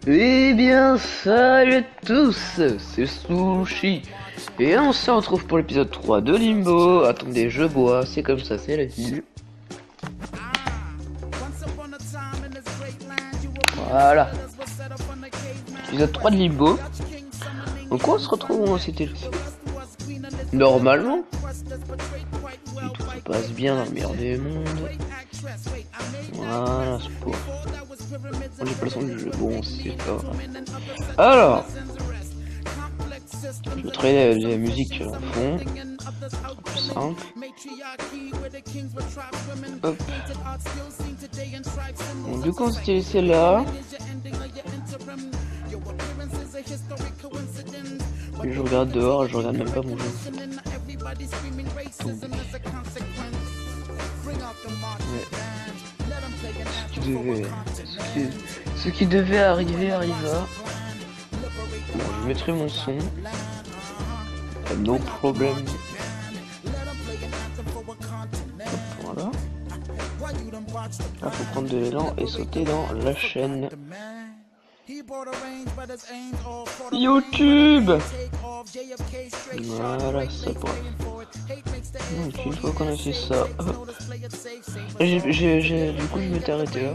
Eh bien, salut à tous, c'est Sushi, et on se retrouve pour l'épisode 3 de Limbo. Attendez, je bois, c'est comme ça, c'est la vie. Voilà. Épisode 3 de Limbo. Donc on se retrouve où c'était normalement. Si tout se passe bien dans le meilleur des mondes. Voilà, c'est pour... J'ai pas le son du jeu, bon c'est pas grave. Alors, je mettrai la musique en fond, plus simple. Hop. Donc du coup on s'était laissé là. Et je regarde dehors, je regarde même pas mon jeu. Ce qui devait arriver arriva. Bon, je mettrai mon son. No problem. Voilà. Là, faut prendre de l'élan et sauter dans la chaîne. YouTube. Voilà, ça pour. Donc une fois qu'on a fait ça, du coup je m'étais arrêté là.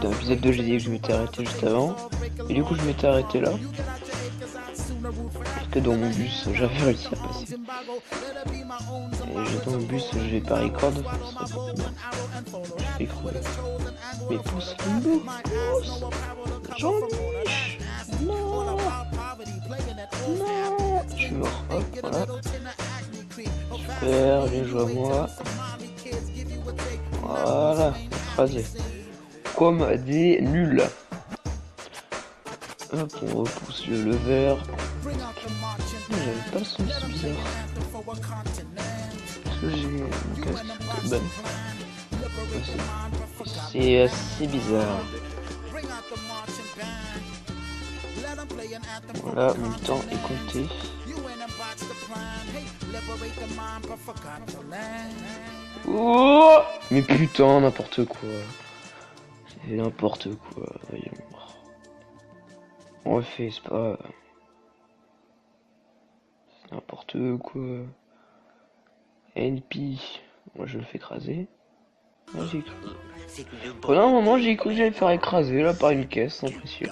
Dans l'épisode 2 j'ai dit que je m'étais arrêté juste avant. Et du coup je m'étais arrêté là. Parce que dans mon bus j'avais réussi à passer. Et j'étais dans le bus, j'ai pas record. Je fais crever. Mais pousse Limbo, pousse Jean-Mich. Non. Non. Je suis mort, hop, voilà. Super, bien joué à moi. Voilà, écrasé. Comme des nuls. Hop, on repousse le lever. J'avais pas le son, c'est bizarre. Parce que j'ai mon casque de c'est assez bizarre. Voilà, mon temps est compté. Oh, mais putain, n'importe quoi. C'est n'importe quoi, voyons. On refait, c'est pas... C'est n'importe quoi. NP. Moi je le fais écraser. Ah, j'ai cru. Pendant un moment j'ai cru que j'allais faire écraser là par une caisse, sans précieux.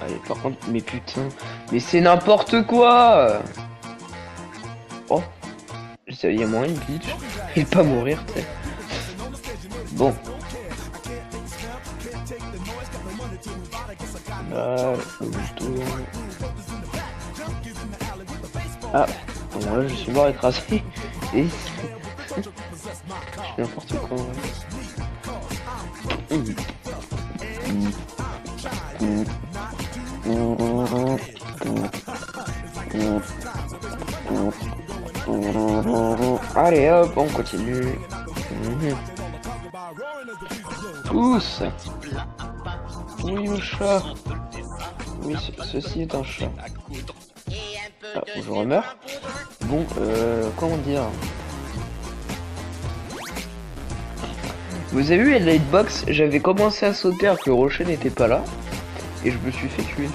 Allez, par contre, mais putain, mais c'est n'importe quoi. Oh, il y a moyen de glitch et pas mourir, tu sais. Bon. Là, je tourne. Ah, bon, là je suis mort écrasé. Et je fais n'importe quoi. Allez hop, on continue. Pousse. Oui, le chat. Oui, ceci est un chat. Ah, je remeurs. Bon, comment dire. Vous avez vu la hitbox, j'avais commencé à sauter alors que le rocher n'était pas là. Et je me suis fait tuer.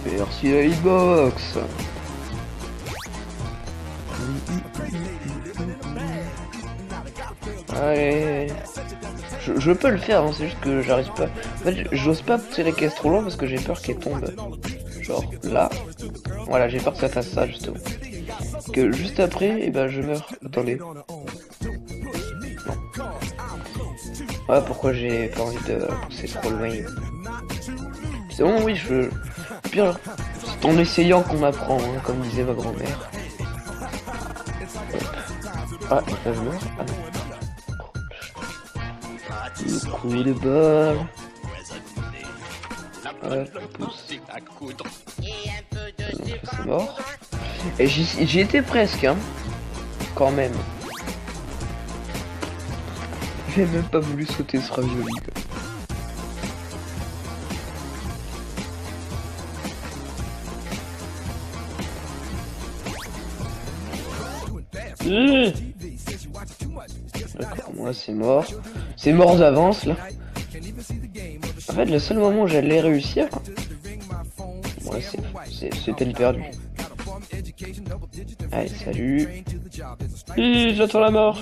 Merci la hitbox. Allez. Je peux le faire, hein, c'est juste que j'arrive pas. En fait, j'ose pas pousser la caisse trop loin parce que j'ai peur qu'elle tombe. Genre là. Voilà, j'ai peur que ça fasse ça justement. Que juste après, et ben je meurs. Attendez. Non. Ah, pourquoi j'ai pas envie de pousser trop loin. C'est bon, oui, je... Pire, c'est en essayant qu'on apprend, hein, comme disait ma grand-mère. Ah, là je meurs. Ah non. Le coup de balle. Ouais, pousse. C'est mort. Et j'y étais presque, hein. Quand même. J'ai même pas voulu sauter ce ravioli. D'accord, moi c'est mort. C'est mort d'avance là. En fait, le seul moment où j'allais réussir, ouais, c'était le perdu. Allez, salut. J'attends la mort.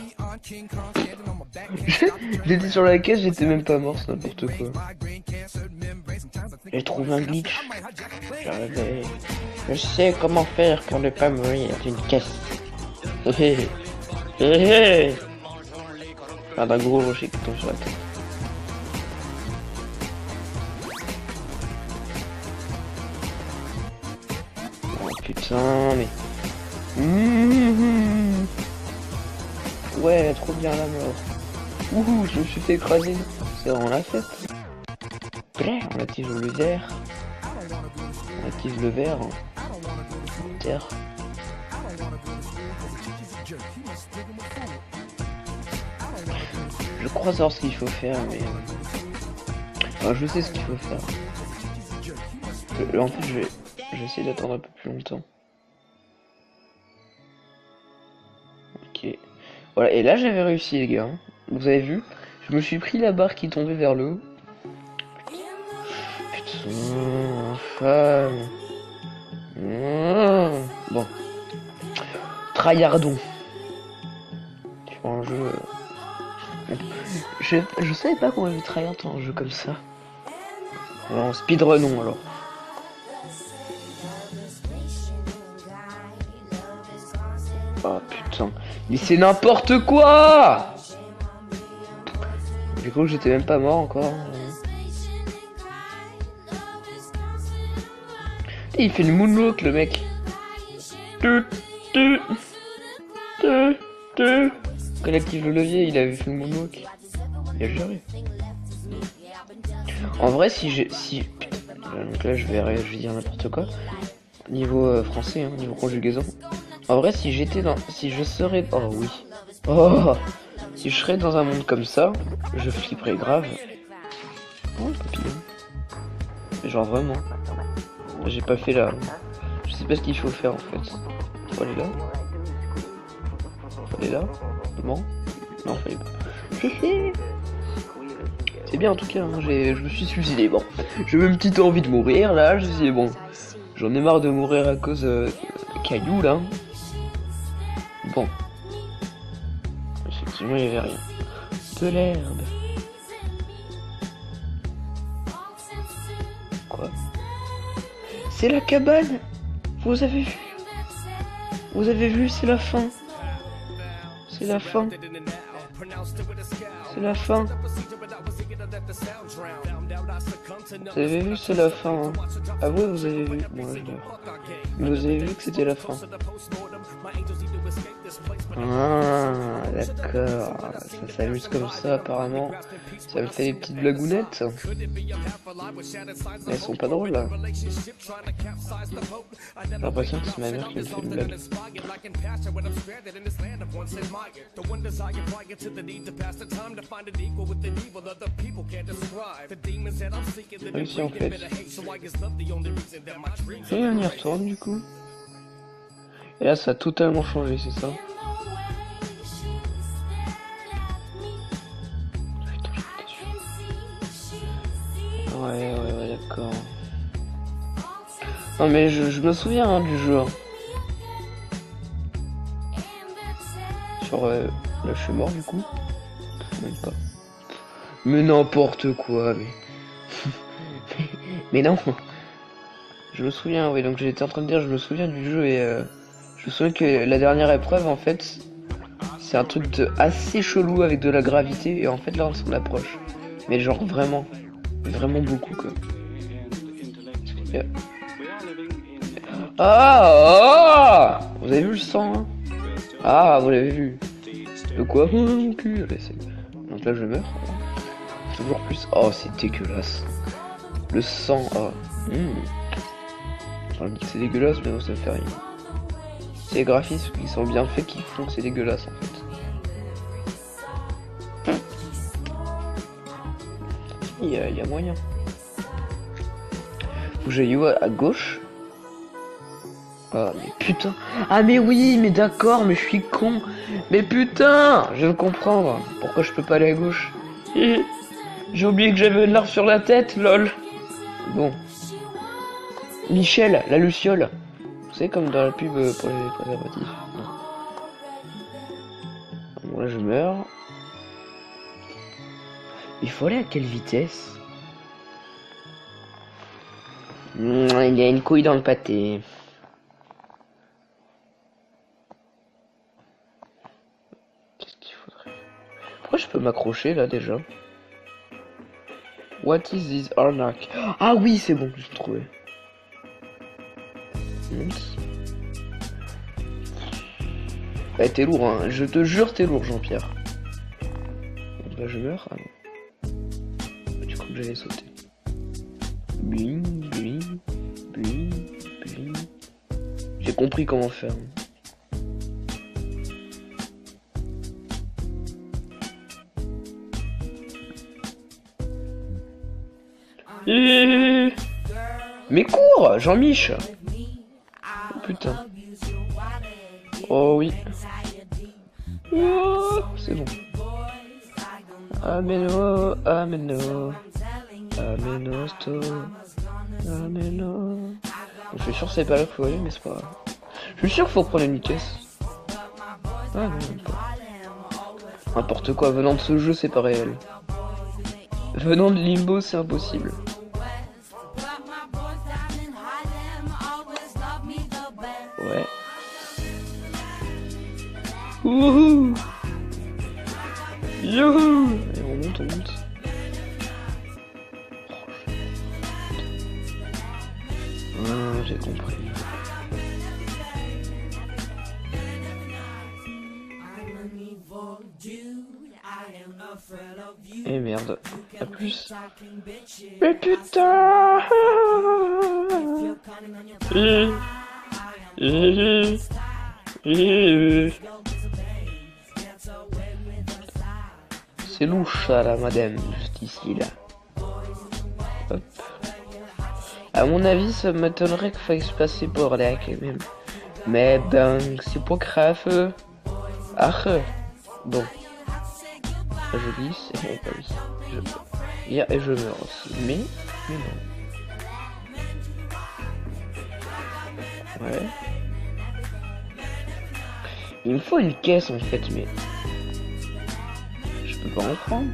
J'étais sur la caisse, j'étais même pas mort, c'est n'importe quoi. J'ai trouvé un glitch. Je sais comment faire pour ne pas mourir d'une caisse. D'un gros rocher qui tombe sur la tête. Oh putain, mais... Ouais, trop bien la mort. Ouh, je me suis fait écraser. C'est vraiment la fête. On active le vert. On active le vert. Terre. Je crois savoir ce qu'il faut faire, mais... Enfin, je sais ce qu'il faut faire. En fait, je vais essayer d'attendre un peu plus longtemps. Ok. Voilà, et là j'avais réussi les gars. Vous avez vu? Je me suis pris la barre qui tombait vers le haut. Putain, infâme. Bon. Tryhardon. Sur un jeu... Je savais pas qu'on avait tryhard dans un jeu comme ça. Alors, speedrunons alors. Oh putain, mais c'est n'importe quoi! Du coup, j'étais même pas mort encore. Et il fait le moonwalk, le mec. Quand il active le levier, il avait fait le moonwalk. Il a géré. En vrai, putain, donc là, je vais dire n'importe quoi. Niveau français, hein, niveau conjugaison. En vrai, si je serais... Oh oui. Oh, si je serais dans un monde comme ça, je flipperais grave. Oh, le papillon. Mais genre vraiment. J'ai pas fait là. Je sais pas ce qu'il faut faire en fait. Faut aller là. Faut aller là. Non. Non, fallait pas. C'est bien en tout cas, hein, je me suis suicidé. Bon, j'ai même une petite envie de mourir là. Je dis bon, j'en ai marre de mourir à cause de cailloux là. Bon. Effectivement, il n'y avait rien. De l'herbe. Quoi? C'est la cabane. Vous avez vu? Vous avez vu, c'est la fin. C'est la fin. C'est la fin. Vous avez vu, c'est la fin. Hein. Ah ouais, vous avez vu. Moi, je meurs. Mais vous avez vu que c'était la fin. Ah, d'accord. Ça s'amuse comme ça, apparemment. Ça me fait des petites blagounettes. Elles sont pas drôles, là. J'ai l'impression que c'est ma mère qui me fait une blague. Réussi en fait. Et on y retourne du coup. Et là ça a totalement changé, c'est ça? Ouais, d'accord. Non mais je me souviens hein, du jeu. Hein. Sur là je suis mort du coup. Même pas. Mais n'importe quoi, mais... mais non. Je me souviens, oui, donc j'étais en train de dire, je me souviens du jeu et je me souviens que la dernière épreuve, en fait, c'est un truc assez chelou avec de la gravité et en fait là on s'en approche. Mais genre vraiment beaucoup quoi. Ah, vous avez vu le sang hein? Ah, vous l'avez vu. De quoi? Mon cul. Donc là je meurs. Toujours plus. Oh, c'est dégueulasse. Le sang. Oh. J'ai envie de dire que c'est dégueulasse, mais non, ça fait rien. C'est les graphismes qui sont bien faits qui font que c'est dégueulasse en fait. Il y a moyen. Faut que j'aille où à gauche? Ah mais putain. Ah mais oui, mais d'accord, mais je suis con. Mais putain, je veux comprendre. Pourquoi je peux pas aller à gauche? J'ai oublié que j'avais de l'art sur la tête, lol. Bon. Michel, la luciole. C'est comme dans la pub pour les préservatifs. Non. Bon là je meurs. Il faut aller à quelle vitesse? Il y a une couille dans le pâté. Qu'est-ce qu'il faudrait? Pourquoi je peux m'accrocher là déjà? What is this arnaque? Ah oui, c'est bon, j'ai trouvé. Eh, t'es lourd, hein. Je te jure, t'es lourd, Jean-Pierre. Là, je meurs. Ah non. Tu crois que j'allais sauter? Bling, bling, bling, bling. J'ai compris comment faire. Mais cours, Jean-Mich. Oh putain. Oh oui. Oh, c'est bon. Ameno, ameno. Amenosto. Ameno. Je suis sûr que c'est pas là qu'il faut aller, mais c'est pas grave. Je suis sûr qu'il faut prendre une caisse. Ah non, pas. N'importe quoi, venant de ce jeu, c'est pas réel. Venant de Limbo, c'est impossible. Ouais. Wouhou! Youhou! Et on monte, on monte. Ah, j'ai compris. Et merde, à plus. Mais putain! C'est louche ça là, madame, juste ici là. Hop. À mon avis, ça m'étonnerait qu'il faille se passer par là quand même. Mais ben, c'est pas grave. Ah, bon. Je glisse, et pas oui. Et je meurs aussi. Mais non. Ouais. Il me faut une caisse en fait, mais je peux pas en prendre.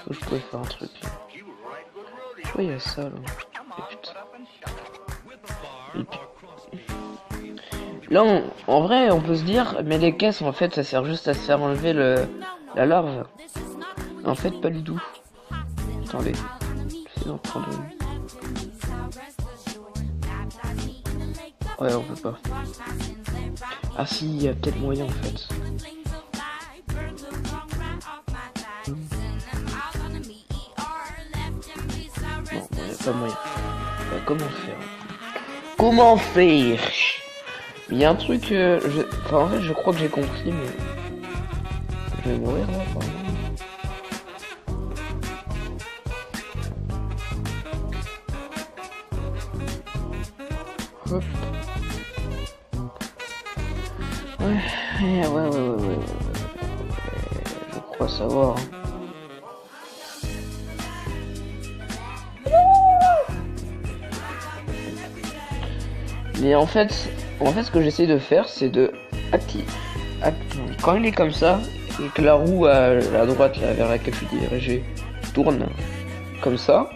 Je pourrais faire un truc. Je vois il y a ça là. Et putain. Là, en vrai, on peut se dire, mais les caisses, en fait, ça sert juste à se faire enlever la larve. En fait, pas du tout. Attendez. J'essaie d'en prendre une. Ouais, on peut pas. Ah si, il y a peut-être moyen, en fait. Non, il n'y a pas moyen. Comment faire? Comment faire? Il y a un truc, enfin en fait je crois que j'ai compris, mais je vais mourir là apparemment. Hop. Ouais. Je crois savoir. Mais en fait, ce que j'essaie de faire, c'est de quand il est comme ça et que la roue à la droite là, vers laquelle je suis dirigé tourne comme ça,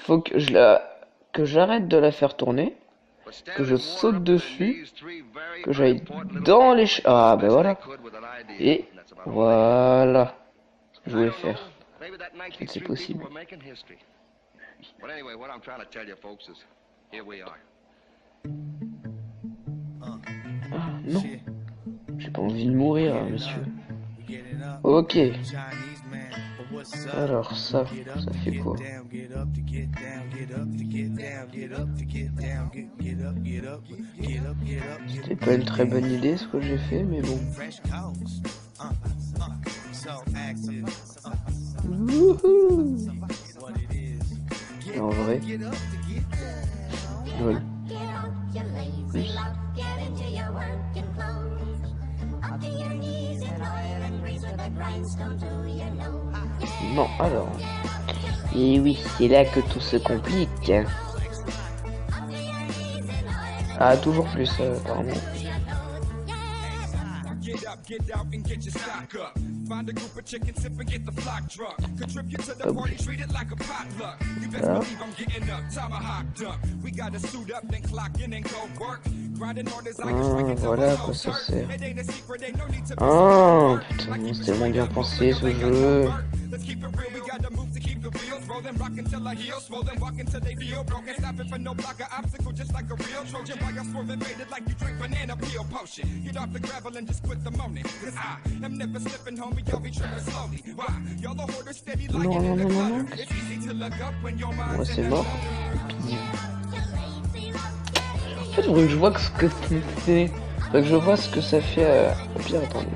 faut que j'arrête de la faire tourner, que je saute dessus, que j'aille dans les ah ben voilà, et voilà ce que je voulais faire. C'est possible. Ah non, j'ai pas envie de mourir, hein, monsieur. Ok. Alors ça fait quoi? C'était pas une très bonne idée ce que j'ai fait, mais bon. Lol. Plus. Non, alors. Et oui, c'est là que tout se complique. Ah, toujours plus, apparemment. Voilà à quoi ça sert. Oh putain, c'est tellement bien pensé ce jeu. Non, non, non, non, non. Moi c'est mort. En fait, faudrait que je vois ce que c'est. Faudrait que je vois ce que ça fait. Au pire, attendez.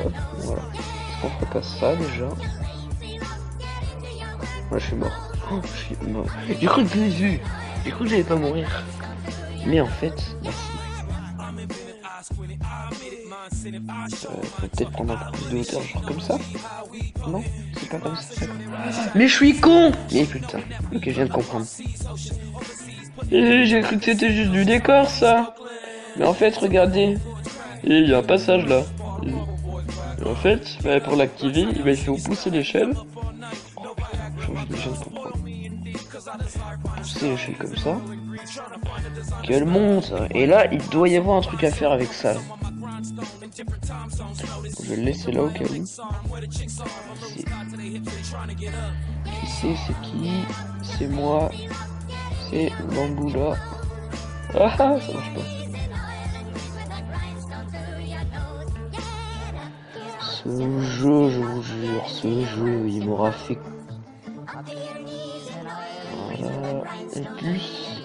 Hop, voilà. Est-ce qu'on ferait pas ça déjà? Moi je suis mort. Oh, je suis mort. J'ai cru que je l'ai vu. J'ai cru que j'allais pas mourir. Mais en fait, merci. Faut peut-être prendre un peu plus de hauteur, genre comme ça. Non, c'est pas comme ça. Mais je suis con. Mais putain. Ok, je viens de comprendre. J'ai cru que c'était juste du décor, ça. Mais en fait, regardez. Il y a un passage là. Et en fait, pour l'activer, il faut pousser l'échelle. Je viens de comprendre. Pousser l'échelle comme ça. Qu'elle monte. Et là, il doit y avoir un truc à faire avec ça. Je vais le laisser là au cas où. Qui c'est? C'est qui? C'est moi. C'est Bambou là. Ah, ça marche pas. Ce jeu, je vous jure, ce jeu, il m'aura fait... Voilà. Et plus...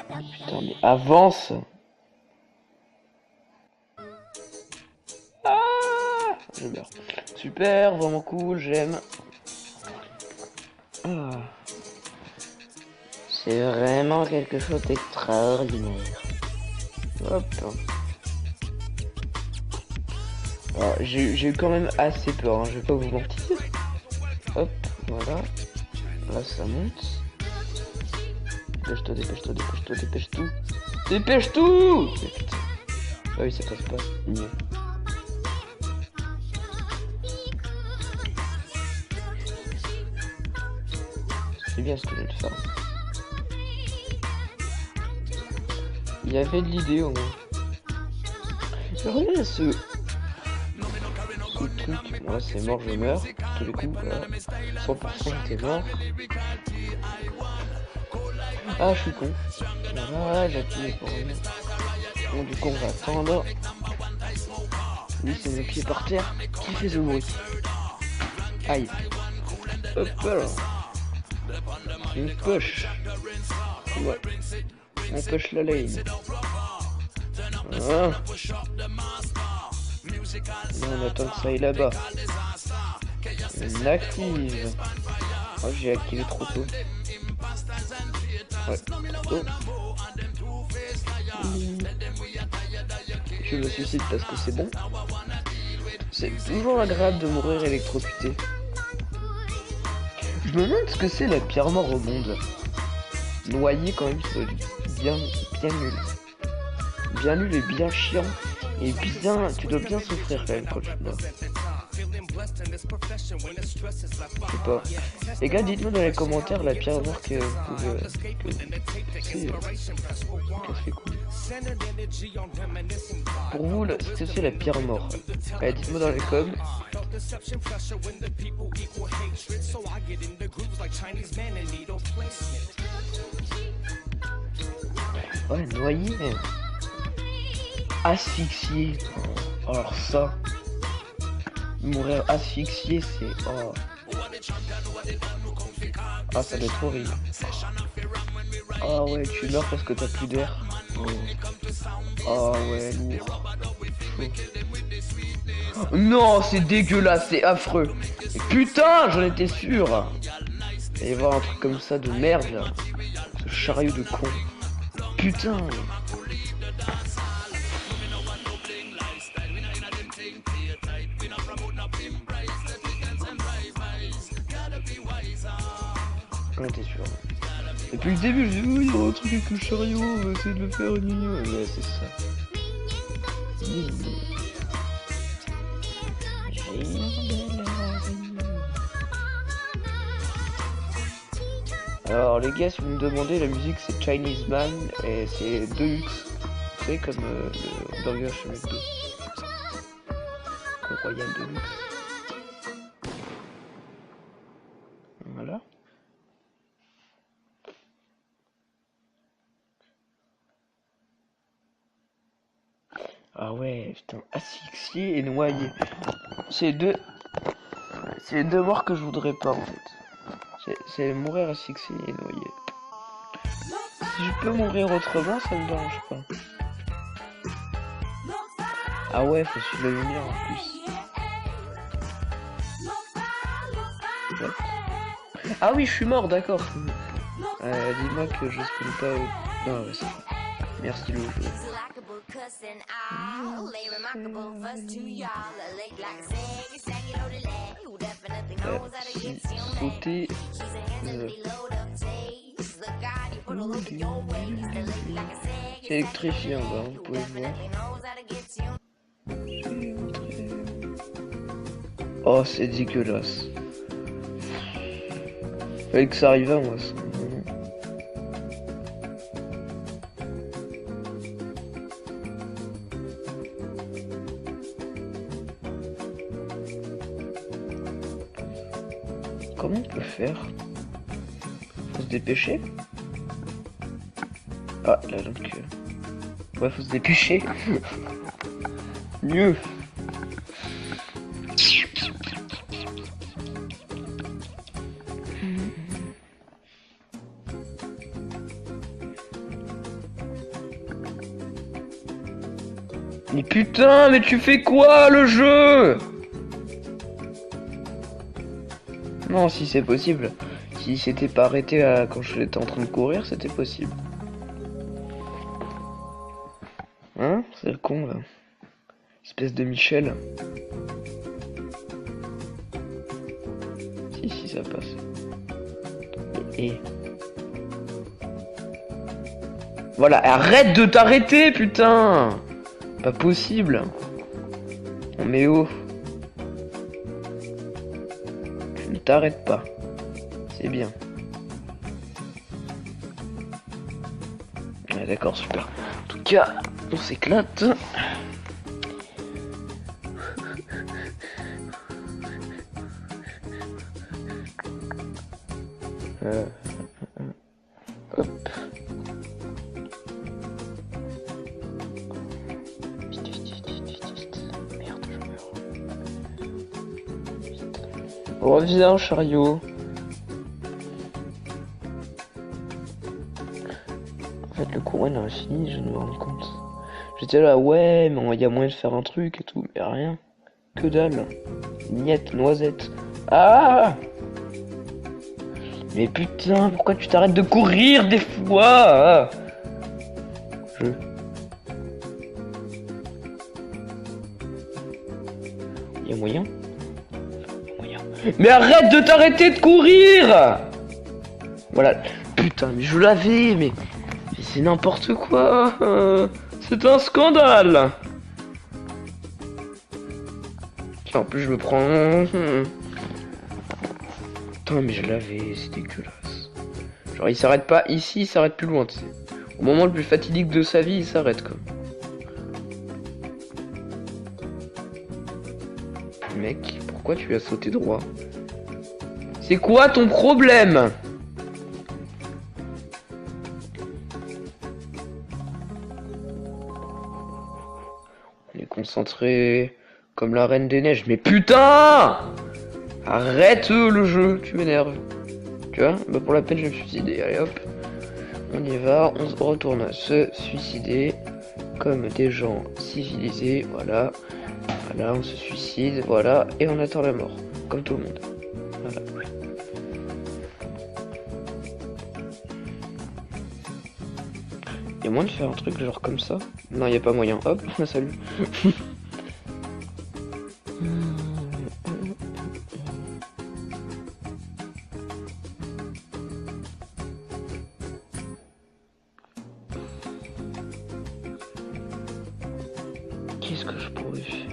Putain, mais avance! Ah! Je meurs. Super, vraiment cool, j'aime. Ah. C'est vraiment quelque chose d'extraordinaire. Hop. J'ai eu quand même assez peur, hein, je vais pas vous mentir. Hop, voilà. Là ça monte. Dépêche-toi, dépêche-toi, dépêche-toi, dépêche-toi. Dépêche-toi! Putain. Ah oui, ça passe pas. Mieux. C'est bien ce que je viens de faire. Il y avait de l'idée au moins. Regardez ce truc. Moi c'est mort, je meurs. Tous les coups, 100% j'étais mort. Ah, je suis con. Voilà, j'ai appuyé pour rien. Bon, du coup, on va attendre. Lui, c'est mon pied par terre. Qui fait ce bruit? Aïe. Hop là. Une poche. Ouais. On poche la lane. Ah. On attend que ça aille là-bas. On active. Oh, j'ai activé trop tôt. Ouais, trop tôt. Je me suicide parce que c'est bon. C'est toujours agréable de mourir électrocuté. Je me demande ce que c'est la pire mort au monde. Noyer quand même, ça doit être bien nul. Bien nul et bien chiant. Et bien, tu dois bien souffrir quand même quand tu meurs. Je sais pas. Les gars, dites-moi dans les commentaires la pire mort que vous pouvez... C'est cool. Pour vous, c'est la pire mort. Allez, dites-moi dans les coms. Ouais, noyé. Asphyxié. Alors ça. Mourir asphyxié, c'est... Oh. Ah, ça doit être horrible. Ah ouais, tu meurs parce que t'as plus d'air. Oh. Ah ouais, lourd. Non, c'est dégueulasse, c'est affreux. Putain, j'en étais sûr. Il va y avoir un truc comme ça de merde là. Ce chariot de con. Putain. Quand t'es sûr. Depuis le début, je dis oui, il y aura un truc avec le chariot, on va essayer de le faire, ouais, c'est ça. Alors les gars, si vous me demandez, la musique c'est Chinese Man et c'est Deluxe. Vous savez comme le burger chez McDo. Le Royal Deluxe. Voilà. Ah ouais, putain, asphyxié et noyé. C'est les deux morts que je voudrais pas en fait. C'est mourir asphyxié et noyé. Si je peux mourir autrement, ça me dérange pas. Ah ouais, faut suivre la lumière en plus. What? Ah oui, je suis mort, d'accord. Dis-moi que je spawn pas. Non, ouais, c'est bon. Merci le jeu. Sauter. C'est électrifié en bas, vous pouvez voir. Oh, c'est dégueulasse. Fallait que ça arrive à moi, ça. Comment on peut faire? Faut se dépêcher? Ah, là donc... Ouais, faut se dépêcher. Mieux. Mais putain, mais tu fais quoi le jeu? Non, si c'est possible. Si c'était pas arrêté quand j'étais en train de courir, c'était possible. Hein? C'est le con là. Espèce de Michel. Si ça passe. Et... Voilà, arrête de t'arrêter, putain! Pas possible. On met haut. Tu ne t'arrêtes pas. C'est bien. Ouais, d'accord, super. En tout cas, on s'éclate. Hop. Merde, je meurs. Reviens, chariot. En fait, le courant est infini, je me rends compte. J'étais là, ouais, mais il y a moyen de faire un truc et tout, mais rien. Que dalle. Miette, noisette. Ah! Mais putain, pourquoi tu t'arrêtes de courir des fois? Y'a moyen? Mais arrête de t'arrêter de courir! Voilà. Putain, mais je l'avais, mais c'est n'importe quoi. C'est un scandale. Tiens, en plus je me prends... Putain, mais je l'avais, c'est dégueulasse. Genre il s'arrête pas ici, il s'arrête plus loin, tu sais. Au moment le plus fatidique de sa vie, il s'arrête quoi. Mec, pourquoi tu as sauté droit? C'est quoi ton problème? On est concentré comme la Reine des Neiges. Mais putain! Arrête le jeu, tu m'énerves. Tu vois? Bah pour la peine je vais me suicider. Allez hop. On y va, on se retourne à se suicider. Comme des gens civilisés, voilà. Voilà, on se suicide, voilà. Et on attend la mort. Comme tout le monde. Voilà. Y a moyen de faire un truc genre comme ça? Non, y a pas moyen. Hop, salut. Qu'est-ce que je pourrais faire?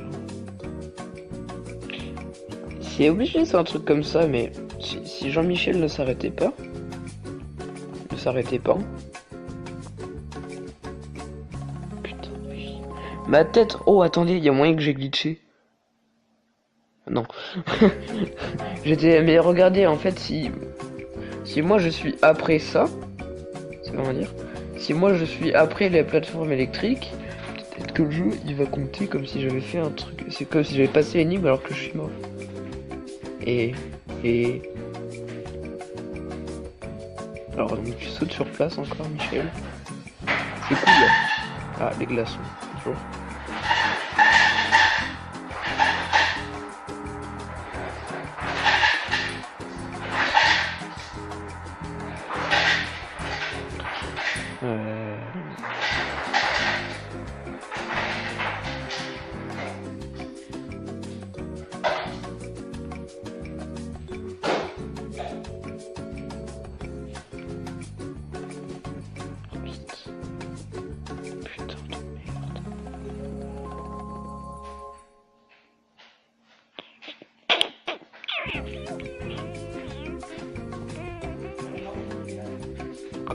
C'est obligé, c'est un truc comme ça, mais si Jean-Michel ne s'arrêtait pas, Putain, oui. Ma tête. Oh, attendez, il y a moyen que j'ai glitché. Non. Mais regardez, en fait, si moi je suis après ça, c'est comment dire? Si moi je suis après les plateformes électriques, peut-être que le jeu il va compter comme si j'avais fait un truc. C'est comme si j'avais passé l'énigme alors que je suis mort. Et alors donc tu sautes sur place encore, Michel. C'est cool. Ah, les glaçons, toujours.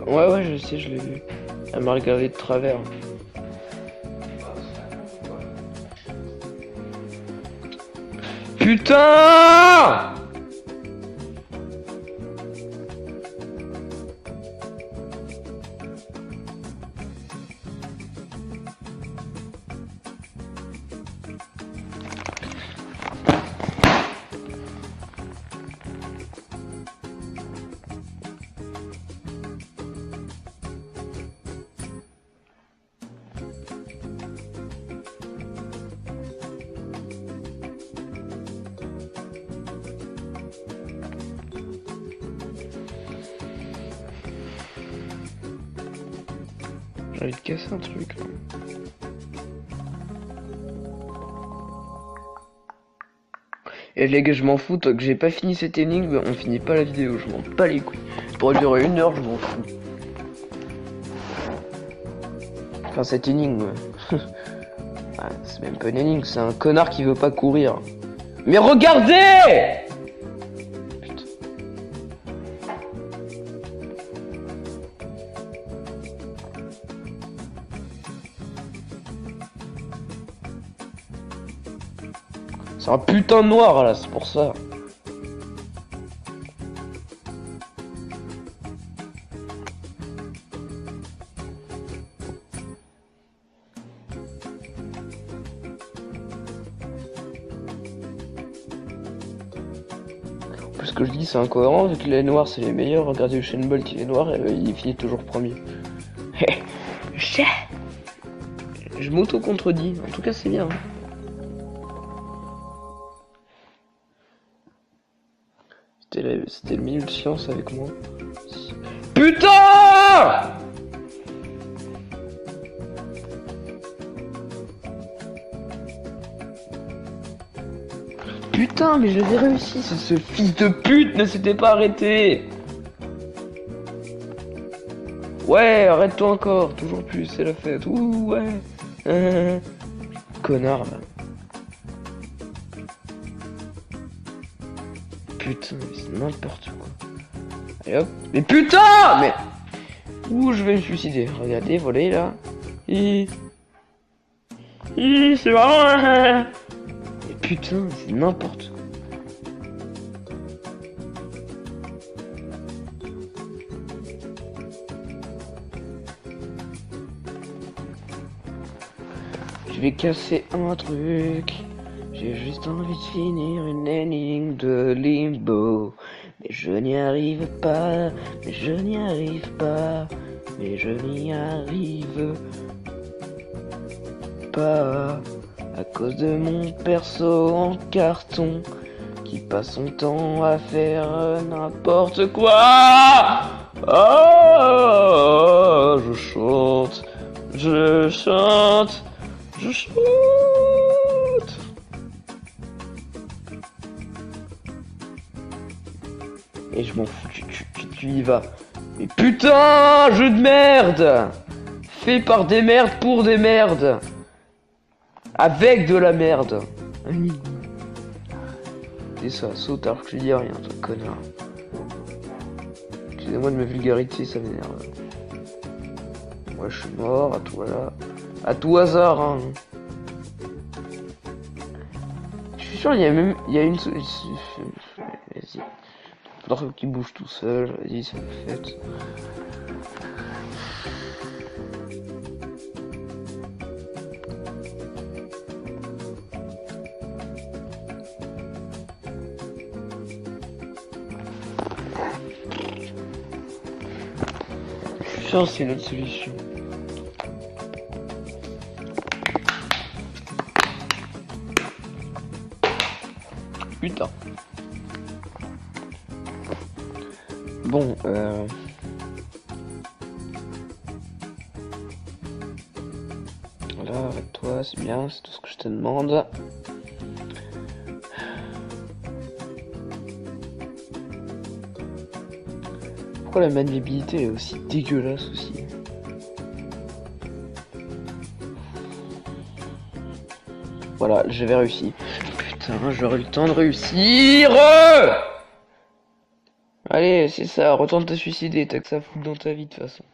Ouais, je sais, je l'ai vu. Elle m'a regardé de travers. Putain! J'ai envie de casser un truc là. Et les gars, je m'en fous, tant que j'ai pas fini cette énigme, on finit pas la vidéo, je m'en bats les couilles. Ça pourrait durer 1 heure, je m'en fous. Enfin, cette énigme. Ah, c'est même pas une énigme, c'est un connard qui veut pas courir. Mais regardez! Putain. C'est un putain de noir là, c'est pour ça. Ce que je dis c'est incohérent vu que les noirs c'est les meilleurs. Regardez Usain Bolt, il est noir et il finit toujours premier. Je m'auto-contredis, en tout cas c'est bien. C'était le minute de science avec moi. Putain! Putain, mais je l'avais réussi, ce fils de pute ne s'était pas arrêté. Ouais, arrête-toi encore, toujours plus, c'est la fête. Ouh, ouais. Connard, là. Putain, mais c'est n'importe quoi. Allez hop. Mais putain! Mais... Ouh, je vais me suicider. Regardez, volez là. C'est marrant. Mais putain, c'est n'importe quoi. Je vais casser un truc. J'ai juste envie de finir une énigme de Limbo. Mais je n'y arrive pas. Mais je n'y arrive pas. Mais je n'y arrive pas. À cause de mon perso en carton qui passe son temps à faire n'importe quoi. Ah, je chante, je chante, je chante. Et je m'en fous, tu y vas. Mais putain, jeu de merde! Fait par des merdes pour des merdes! Avec de la merde! Et ça saute alors que je dis rien, toi connard. Excusez-moi de ma vulgarité, ça m'énerve. Moi je suis mort, à toi là. À tout hasard, hein. Je suis sûr, il y a même. Il y a une solution. Vas-y. Faudra qu'il bouge tout seul, vas-y, ça me fait. Je suis sûr, c'est notre solution. Putain. Bon, voilà, avec toi, c'est bien, c'est tout ce que je te demande. Pourquoi la maniabilité est aussi dégueulasse aussi? Voilà, j'avais réussi. Putain, j'aurais eu le temps de réussir. Allez, c'est ça, retourne te suicider, t'as que ça foutre dans ta vie de toute façon.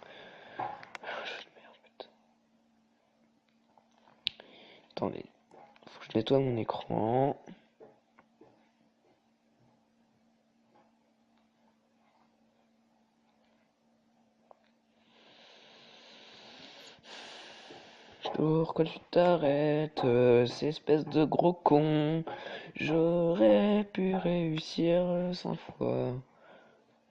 Attendez, faut que je nettoie mon écran. Pourquoi tu t'arrêtes, ces espèces de gros con? J'aurais pu réussir 100 fois.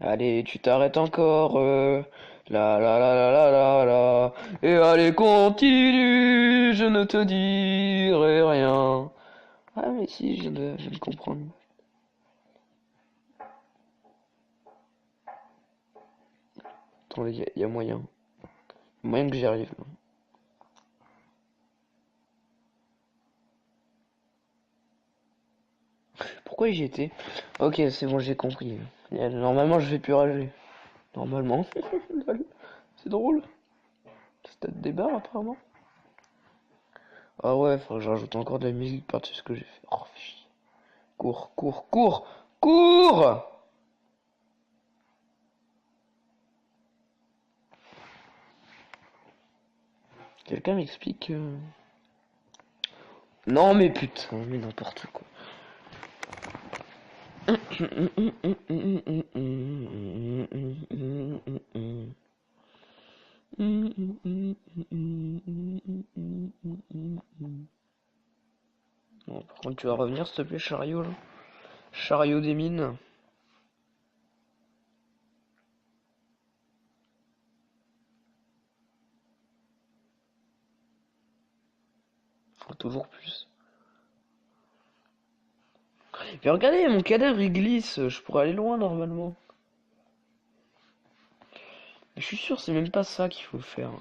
Allez, tu t'arrêtes encore, la la la la la la la. Et allez, continue, je ne te dirai rien. Ah mais si, je viens de comprendre. Attendez, y a moyen. Moyen que j'y arrive. Là. Pourquoi j'y étais? Ok, c'est bon, j'ai compris. Normalement, je vais plus rager. Normalement. C'est drôle. Stade des barres, apparemment. Ah ouais, faudrait que je rajoute encore de la musique par-dessus ce que j'ai fait. Oh, chier. Cours, cours, cours, cours! Quelqu'un m'explique Non mais putain, mais n'importe quoi. Bon, par contre, tu vas revenir, s'il te plaît, chariot, là. Chariot des mines. Faut toujours plus. Mais regardez, mon cadavre il glisse, je pourrais aller loin normalement. Je suis sûr, c'est même pas ça qu'il faut faire.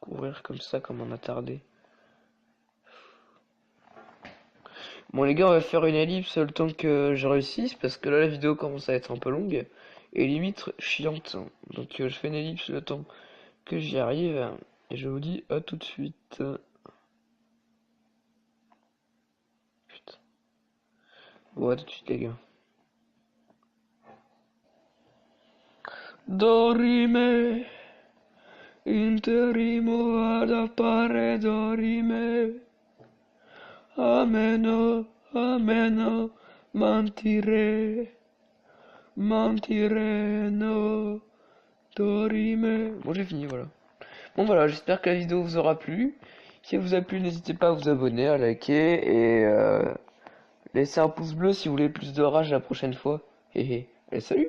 Courir comme ça, comme un attardé. Bon les gars, on va faire une ellipse le temps que je réussisse, parce que là la vidéo commence à être un peu longue, et limite chiante. Donc je fais une ellipse le temps que j'y arrive, et je vous dis à tout de suite. Putain. Bon, à tout de suite les gars. Dorime, interimo ad appare dorime. Ameno, ameno, mentire, mentire, no, dorime. Bon, j'ai fini, voilà. Bon, voilà, j'espère que la vidéo vous aura plu. Si elle vous a plu, n'hésitez pas à vous abonner, à liker et laisser un pouce bleu si vous voulez plus de rage la prochaine fois. Hé hé. Allez, salut!